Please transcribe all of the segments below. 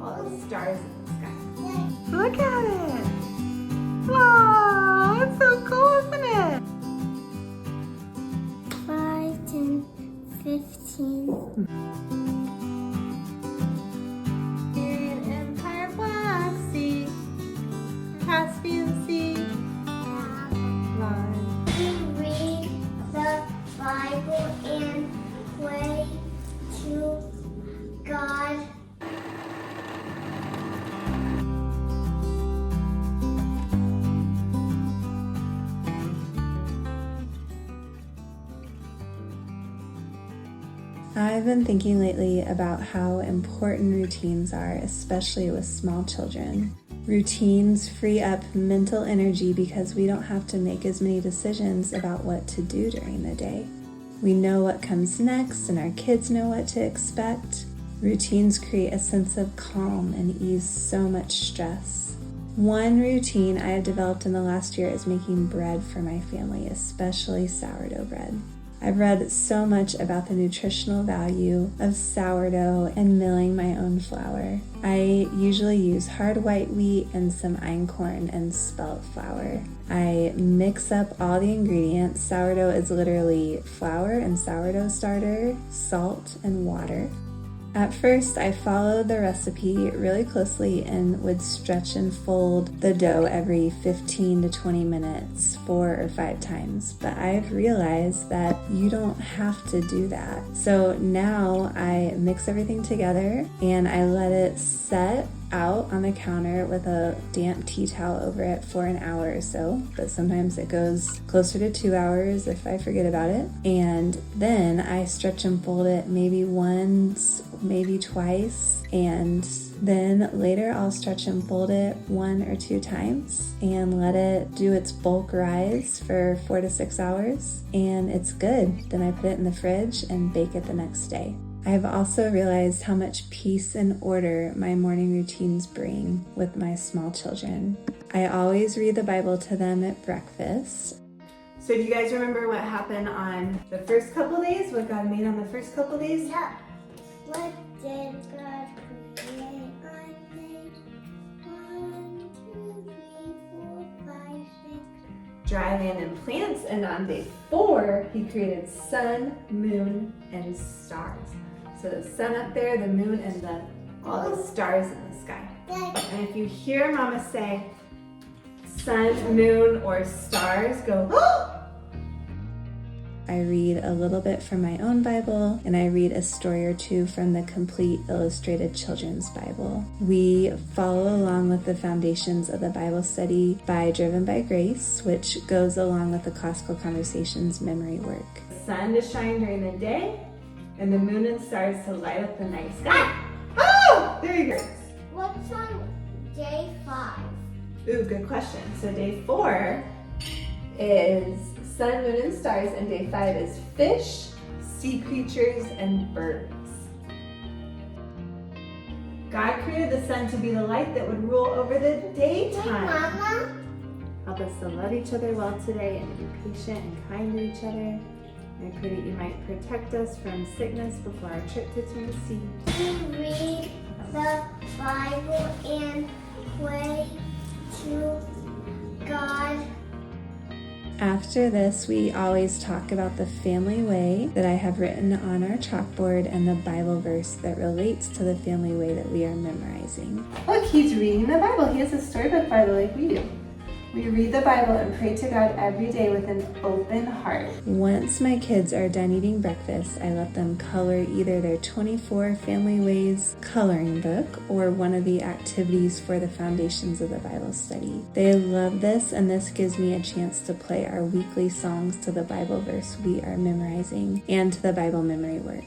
all the stars in the sky. Look at it! Wow, it's so cool, isn't it? 5, 10, 15. Empire Black Sea, Caspian Sea. You read the Bible and pray to God. I've been thinking lately about how important routines are, especially with small children. Routines free up mental energy because we don't have to make as many decisions about what to do during the day. We know what comes next, and our kids know what to expect. Routines create a sense of calm and ease so much stress. One routine I have developed in the last year is making bread for my family, especially sourdough bread. I've read so much about the nutritional value of sourdough and milling my own flour. I usually use hard white wheat and some einkorn and spelt flour. I mix up all the ingredients. Sourdough is literally flour and sourdough starter, salt, and water. At first, I followed the recipe really closely and would stretch and fold the dough every 15 to 20 minutes, 4 or 5 times. But I've realized that you don't have to do that. So now I mix everything together and I let it set out on the counter with a damp tea towel over it for an hour or so, but sometimes it goes closer to 2 hours if I forget about it. And then I stretch and fold it maybe once, maybe twice, and then later I'll stretch and fold it 1 or 2 times and let it do its bulk rise for 4 to 6 hours, and it's good. Then I put it in the fridge and bake it the next day. I've also realized how much peace and order my morning routines bring with my small children. I always read the Bible to them at breakfast. So do you guys remember what happened on the first couple days? What God made on the first couple days? Yeah. What did God create? I made 1, 2, 3, 4, 5, 6. Dry land and plants, and on day 4, he created sun, moon, and stars. So the sun up there, the moon, and all the stars in the sky. And if you hear Mama say sun, moon, or stars, go, oh! I read a little bit from my own Bible, and I read a story or 2 from the Complete Illustrated Children's Bible. We follow along with the foundations of the Bible study by Driven by Grace, which goes along with the Classical Conversations memory work. The sun to shine during the day, and the moon and stars to light up the night sky. Oh, there you go. What's on day 5? Ooh, good question. So day 4 is sun, moon, and stars, and day 5 is fish, sea creatures, and birds. God created the sun to be the light that would rule over the daytime. Mama? Help us to love each other well today and to be patient and kind to each other. I pray that you might protect us from sickness before our trip to Tennessee. You read the Bible and pray to God. After this, we always talk about the family way that I have written on our chalkboard and the Bible verse that relates to the family way that we are memorizing. Look, he's reading the Bible. He has a storybook Bible like we do. We read the Bible and pray to God every day with an open heart. Once my kids are done eating breakfast, I let them color either their 24 Family Ways coloring book or one of the activities for the foundations of the Bible study. They love this, and this gives me a chance to play our weekly songs to the Bible verse we are memorizing and to the Bible memory work.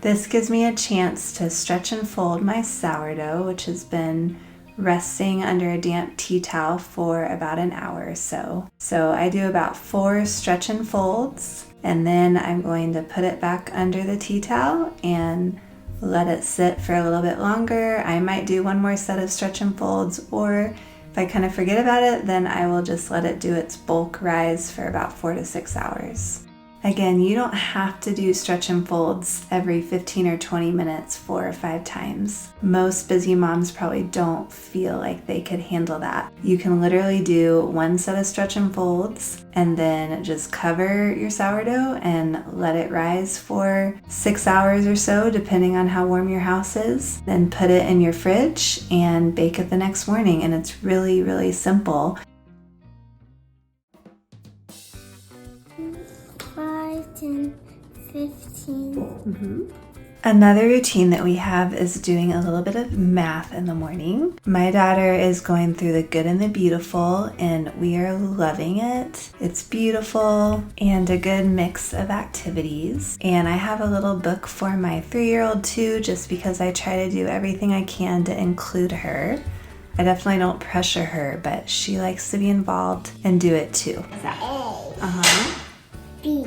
This gives me a chance to stretch and fold my sourdough, which has been resting under a damp tea towel for about an hour or so. So I do about 4 stretch and folds, and then I'm going to put it back under the tea towel and let it sit for a little bit longer. I might do 1 more set of stretch and folds, or if I kind of forget about it, then I will just let it do its bulk rise for about 4 to 6 hours. Again, you don't have to do stretch and folds every 15 or 20 minutes 4 or 5 times. Most busy moms probably don't feel like they could handle that. You can literally do one set of stretch and folds and then just cover your sourdough and let it rise for 6 hours or so, depending on how warm your house is. Then put it in your fridge and bake it the next morning. And it's really, really simple. 5, 10, 15. Another routine that we have is doing a little bit of math in the morning. My daughter is going through the Good and the Beautiful, and we are loving it. It's beautiful and a good mix of activities. And I have a little book for my 3-year-old too, just because I try to do everything I can to include her. I definitely don't pressure her, but she likes to be involved and do it too. A, B,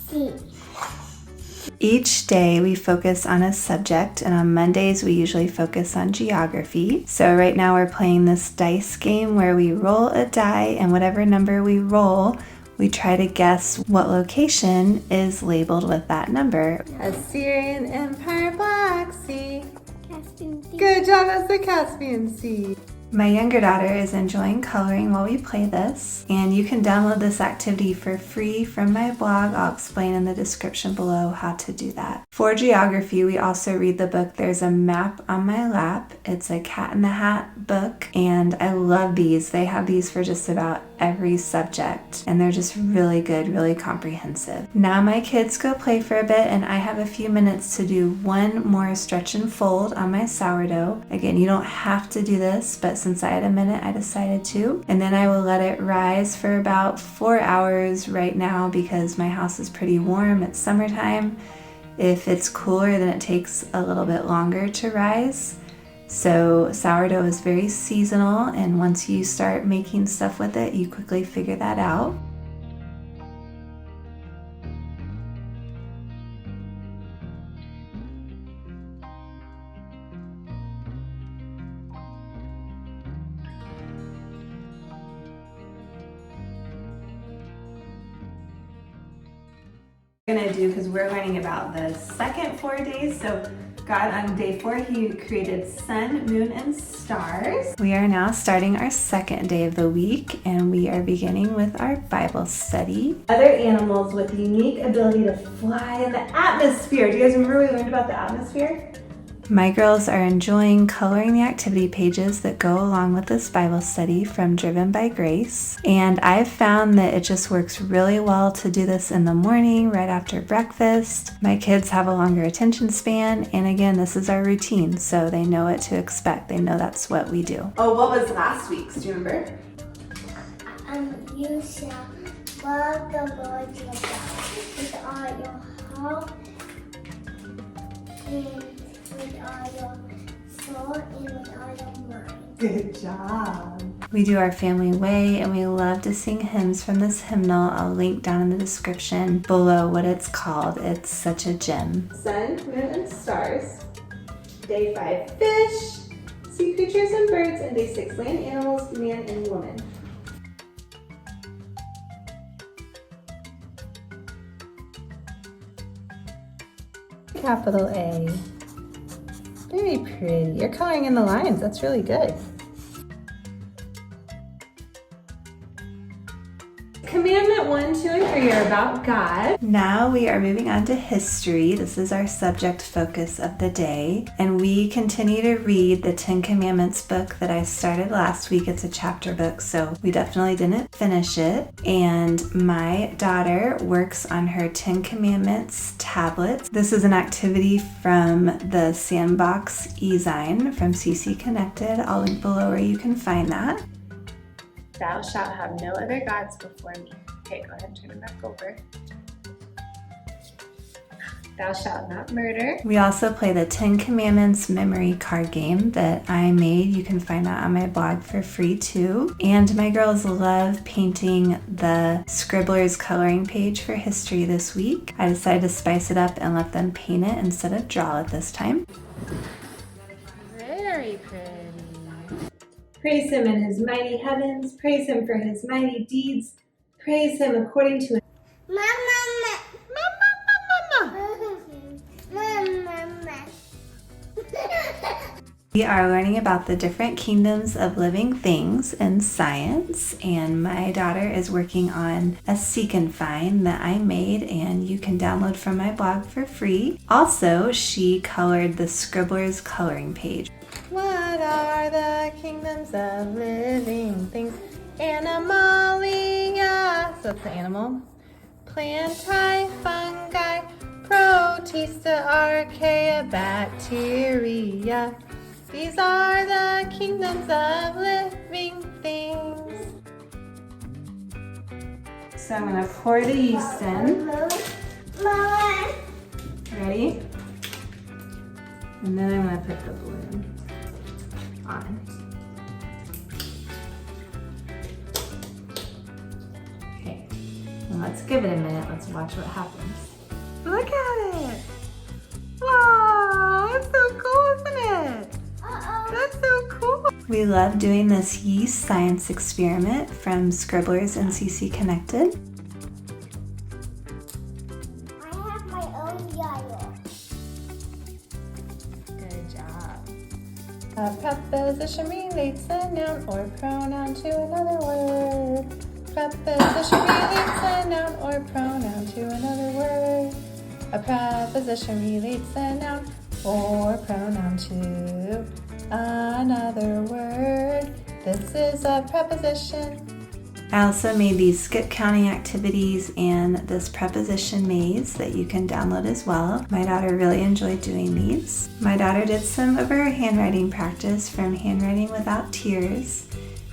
C. Each day we focus on a subject, and on Mondays we usually focus on geography. So right now we're playing this dice game where we roll a die, and whatever number we roll, we try to guess what location is labeled with that number. Assyrian Empire Black Sea. Caspian Sea. Good job, that's the Caspian Sea. My younger daughter is enjoying coloring while we play this, and you can download this activity for free from my blog. I'll explain in the description below how to do that. For geography, we also read the book There's a Map on My Lap. It's a Cat in the Hat book, and I love these. They have these for just about every subject, and they're just really good, really comprehensive. Now my kids go play for a bit, and I have a few minutes to do one more stretch and fold on my sourdough. Again, you don't have to do this, but since I had a minute, I decided to. And then I will let it rise for about 4 hours right now because my house is pretty warm. It's summertime. If it's cooler, then it takes a little bit longer to rise. So sourdough is very seasonal, and once you start making stuff with it, you quickly figure that out. Going to do, because we're learning about the second 4 days. So God, on day 4, he created sun, moon, and stars. We are now starting our second day of the week, and we are beginning with our Bible study. Other animals with the unique ability to fly in the atmosphere. Do you guys remember we learned about the atmosphere? My girls are enjoying coloring the activity pages that go along with this Bible study from Driven by Grace. And I've found that it just works really well to do this in the morning, right after breakfast. My kids have a longer attention span. And again, this is our routine, so they know what to expect. They know that's what we do. Oh, what was last week's? Do you remember? You shall love the Lord your God with all your heart and with all your soul and with all your mind. Good job. We do our family way, and we love to sing hymns from this hymnal. I'll link down in the description below what it's called. It's such a gem. Sun, moon, and stars. Day 5, fish, sea creatures and birds, and day 6, land animals, man and woman. Capital A. Very pretty. You're coloring in the lines. That's really good. Commandment 1, 2, and 3 are about God. Now we are moving on to history. This is our subject focus of the day. And we continue to read the 10 Commandments book that I started last week. It's a chapter book, so we definitely didn't finish it. And my daughter works on her 10 Commandments tablet. This is an activity from the Sandbox e-zine from CC Connected. I'll link below where you can find that. Thou shalt have no other gods before me. Okay, go ahead and turn it back over. Thou shalt not murder. We also play the 10 Commandments memory card game that I made. You can find that on my blog for free too. And my girls love painting the Scribbler's coloring page for history this week. I decided to spice it up and let them paint it instead of draw it this time. Very pretty. Praise him in his mighty heavens. Praise him for his mighty deeds. Praise him according to We are learning about the different kingdoms of living things in science, and my daughter is working on a seek and find that I made and you can download from my blog for free. Also, she colored the Scribbler's coloring page. What are the kingdoms of living things? Animalia. So that's the animal. Plantae, fungi, protista, archaea, bacteria. These are the kingdoms of living things. So I'm gonna pour the yeast in. Ready? And then I'm gonna put the balloon on. Okay, well, let's give it a minute. Let's watch what happens. Look at it. Wow, that's so cool, isn't it? That's so cool. We love doing this yeast science experiment from Scribblers and CC Connected. I have my own yellow. Good job. A preposition relates a noun or pronoun to another word. Preposition relates a noun or pronoun to another word. A preposition relates a noun or pronoun to another word. This is a preposition. I also made these skip counting activities and this preposition maze that you can download as well. My daughter really enjoyed doing these. My daughter did some of her handwriting practice from Handwriting Without Tears.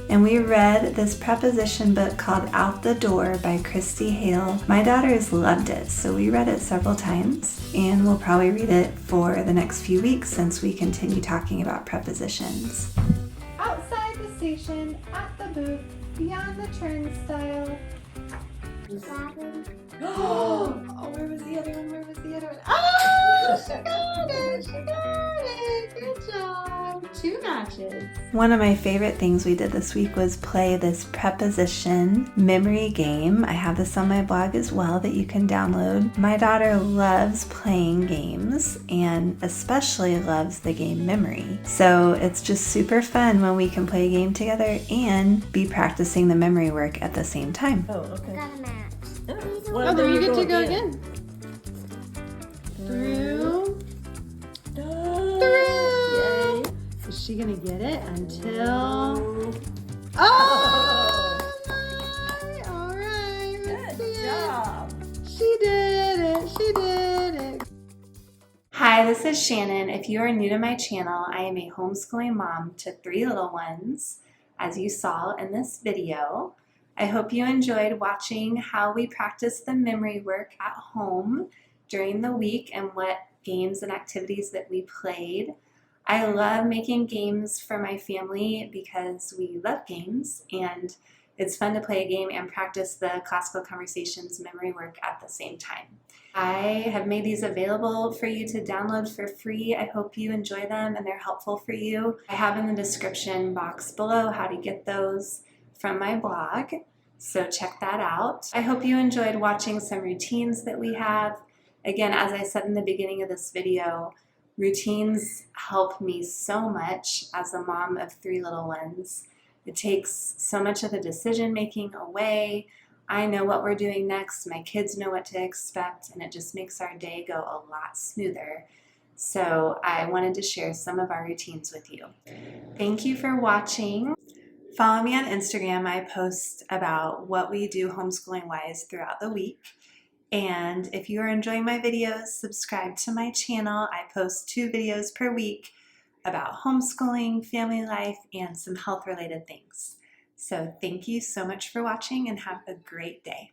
And we read this preposition book called Out the Door by Christy Hale. My daughters loved it, so we read it several times, and we'll probably read it for the next few weeks since we continue talking about prepositions. Outside the station, at the booth, beyond the turnstile. Oh, where was the other one? Where was the other one? Oh, she got it. She got it. Good job. 2 notches. One of my favorite things we did this week was play this preposition memory game. I have this on my blog as well that you can download. My daughter loves playing games and especially loves the game memory. So it's just super fun when we can play a game together and be practicing the memory work at the same time. Oh, okay. Got a match. Oh, then you get to go again. Through. Through. Is she gonna get it until? Oh my! All right. Good job. She did it. She did it. Hi, this is Shannon. If you are new to my channel, I am a homeschooling mom to 3 little ones, as you saw in this video. I hope you enjoyed watching how we practice the memory work at home during the week and what games and activities that we played. I love making games for my family because we love games and it's fun to play a game and practice the classical conversations memory work at the same time. I have made these available for you to download for free. I hope you enjoy them and they're helpful for you. I have in the description box below how to get those from my blog, so check that out. I hope you enjoyed watching some routines that we have. Again, as I said in the beginning of this video, routines help me so much as a mom of 3 little ones. It takes so much of the decision making away. I know what we're doing next, my kids know what to expect, and it just makes our day go a lot smoother. So I wanted to share some of our routines with you. Thank you for watching. Follow me on Instagram. I post about what we do homeschooling wise throughout the week. And if you are enjoying my videos, subscribe to my channel. I post 2 videos per week about homeschooling, family life, and some health related things. So thank you so much for watching and have a great day.